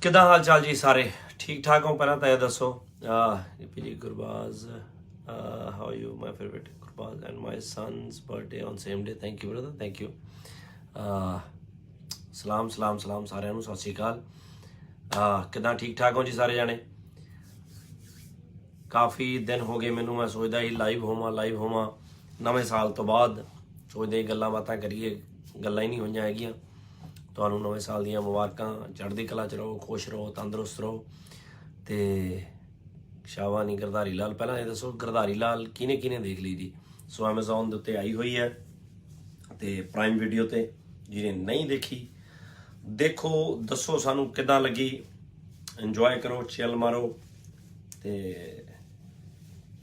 किदा हाल चाल जी सारे ठीक ठाक हो? पहला तो यह दसो जी Gurbaz how you my favourite Gurbaz and my son's birthday on same day. Thank you brother, thank you. सलाम सलाम सलाम सारिਆਂ ਨੂੰ ਸਤਿ ਸ਼੍ਰੀ ਅਕਾਲ। ਕਿਦਾਂ ਠੀਕ ਠਾਕ ਹੋ ਜੀ ਸਾਰੇ ਜਾਣੇ? ਕਾਫੀ ਦਿਨ ਹੋ ਗਏ ਮੈਨੂੰ, ਮੈਂ ਸੋਚਦਾ ਸੀ ਲਾਈਵ ਹੋਵਾਂ ਨਵੇਂ ਸਾਲ ਤੋਂ ਬਾਅਦ। ਸੋਚਦੇ ਗੱਲਾਂ ਬਾਤਾਂ ਕਰੀਏ, ਗੱਲਾਂ ਹੀ ਨਹੀਂ ਹੋਈਆਂ ਹੈਗੀਆਂ। ਤੁਹਾਨੂੰ ਨਵੇਂ ਸਾਲ ਦੀਆਂ ਮੁਬਾਰਕਾਂ, ਚੜ੍ਹਦੀ ਕਲਾ 'ਚ ਰਹੋ, ਖੁਸ਼ ਰਹੋ, ਤੰਦਰੁਸਤ ਰਹੋ। ਤੇ ਸ਼ਾਵਾ ਨਹੀਂ ਗਰਧਾਰੀ ਲਾਲ, ਪਹਿਲਾਂ ਇਹ ਦੱਸੋ ਗਰਧਾਰੀ ਲਾਲ ਕਿਹਨੇ ਦੇਖ ਲਈ ਜੀ? ਸੋ ਐਮਾਜ਼ੋਨ ਦੇ ਉੱਤੇ ਆਈ ਹੋਈ ਹੈ ਤੇ ਪ੍ਰਾਈਮ ਵੀਡੀਓ ਤੇ। ਜਿਹਨੇ ਨਹੀਂ ਦੇਖੀ ਦੇਖੋ, ਦੱਸੋ ਸਾਨੂੰ ਕਿੱਦਾਂ ਲੱਗੀ। ਇੰਜੋਏ ਕਰੋ, ਚਿੱਲ ਮਾਰੋ ਤੇ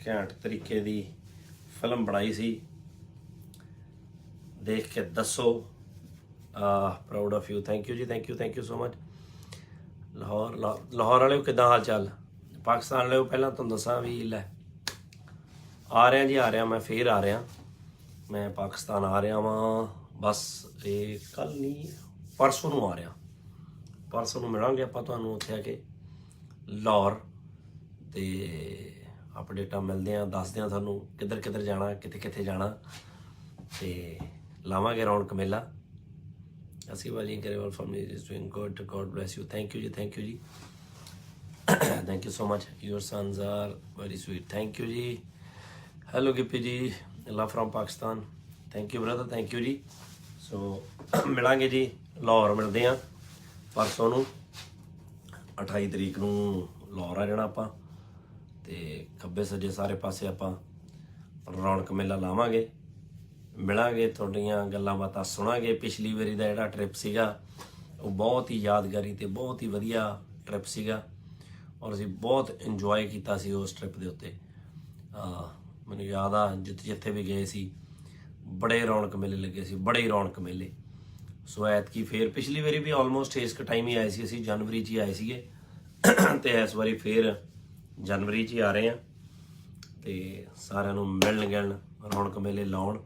ਘੈਂਟ ਤਰੀਕੇ ਦੀ ਫਿਲਮ ਬਣਾਈ ਸੀ, ਦੇਖ ਕੇ ਦੱਸੋ। Proud of you, thank you ਜੀ, thank you so much. Lahore ਵਾਲਿਓ ਕਿੱਦਾਂ ਹਾਲ ਚਾਲ? ਪਾਕਿਸਤਾਨ ਵਾਲਿਓ ਪਹਿਲਾਂ ਤੁਹਾਨੂੰ ਦੱਸਾਂ ਵੀ ਲੈ ਆ ਰਿਹਾ ਜੀ, ਆ ਰਿਹਾ, ਮੈਂ ਫੇਰ ਆ ਰਿਹਾ, ਮੈਂ ਪਾਕਿਸਤਾਨ ਆ ਰਿਹਾ ਵਾਂ। ਬਸ ਇਹ ਕੱਲ ਨਹੀਂ ਪਰਸੋਂ ਨੂੰ ਆ ਰਿਹਾ, ਪਰਸੋਂ ਨੂੰ ਮਿਲਾਂਗੇ ਆਪਾਂ ਤੁਹਾਨੂੰ ਉੱਥੇ ਆ ਕੇ ਲਾਹੌਰ, ਤੇ ਅਪਡੇਟਾਂ ਮਿਲਦੇ ਆ, ਦੱਸਦੇ ਆ ਤੁਹਾਨੂੰ ਕਿੱਧਰ ਜਾਣਾ, ਕਿੱਥੇ ਜਾਣਾ, ਤੇ ਲਾਵਾਂਗੇ ਰੌਣਕ ਮੇਲਾ। ਅਸੀਂ ਵਾਲੀ Grewal firm is doing good, God bless you. Thank you ਜੀ, thank you so much. Your sons are very sweet, thank you ਜੀ। Hello Gippy ji, love from Pakistan, thank you brother, thank you ਜੀ। ਸੋ ਮਿਲਾਂਗੇ ਜੀ, ਲਾਹੌਰ ਮਿਲਦੇ ਹਾਂ ਪਰਸੋਂ ਨੂੰ, 28 ਤਰੀਕ ਨੂੰ ਲਾਹੌਰ ਆ ਜਾਣਾ ਆਪਾਂ, ਤੇ ਖੱਬੇ ਸੱਜੇ ਸਾਰੇ ਪਾਸੇ ਆਪਾਂ ਰੌਣਕ ਮੇਲਾ ਲਾਵਾਂਗੇ, ਮਿਲਾਂਗੇ, ਤੁਹਾਡੀਆਂ ਗੱਲਾਂ ਬਾਤਾਂ ਸੁਣਾਂਗੇ। ਪਿਛਲੀ ਵਾਰੀ ਦਾ ਜਿਹੜਾ ਟ੍ਰਿਪ ਸੀਗਾ ਉਹ ਬਹੁਤ ਹੀ ਯਾਦਗਾਰੀ ਤੇ ਬਹੁਤ ਹੀ ਵਧੀਆ ਟ੍ਰਿਪ ਸੀਗਾ, ਔਰ ਅਸੀਂ ਬਹੁਤ ਇੰਜੋਏ ਕੀਤਾ ਸੀ ਉਸ ਟ੍ਰਿਪ ਦੇ ਉੱਤੇ। ਮੈਨੂੰ ਯਾਦ ਆ ਜਿੱਥੇ ਵੀ ਗਏ ਸੀ ਬੜੇ ਰੌਣਕ ਮੇਲੇ ਲੱਗੇ ਸੀ, ਬੜੇ ਰੌਣਕ ਮੇਲੇ। ਸੋ ਐਤਕੀ ਫੇਰ ਪਿਛਲੀ ਵਾਰੀ ਵੀ ਆਲਮੋਸਟ ਇਸ ਟਾਈਮ ਹੀ ਆਏ ਸੀ, ਅਸੀਂ ਜਨਵਰੀ 'ਚ ਹੀ ਆਏ ਸੀਗੇ, ਤੇ ਇਸ ਵਾਰੀ ਫੇਰ ਜਨਵਰੀ 'ਚ ਹੀ ਆ ਰਹੇ ਹਾਂ, ਤੇ ਸਾਰਿਆਂ ਨੂੰ ਮਿਲਣ ਗਿਲਣ, ਰੌਣਕ ਮੇਲੇ ਲਾਉਣ।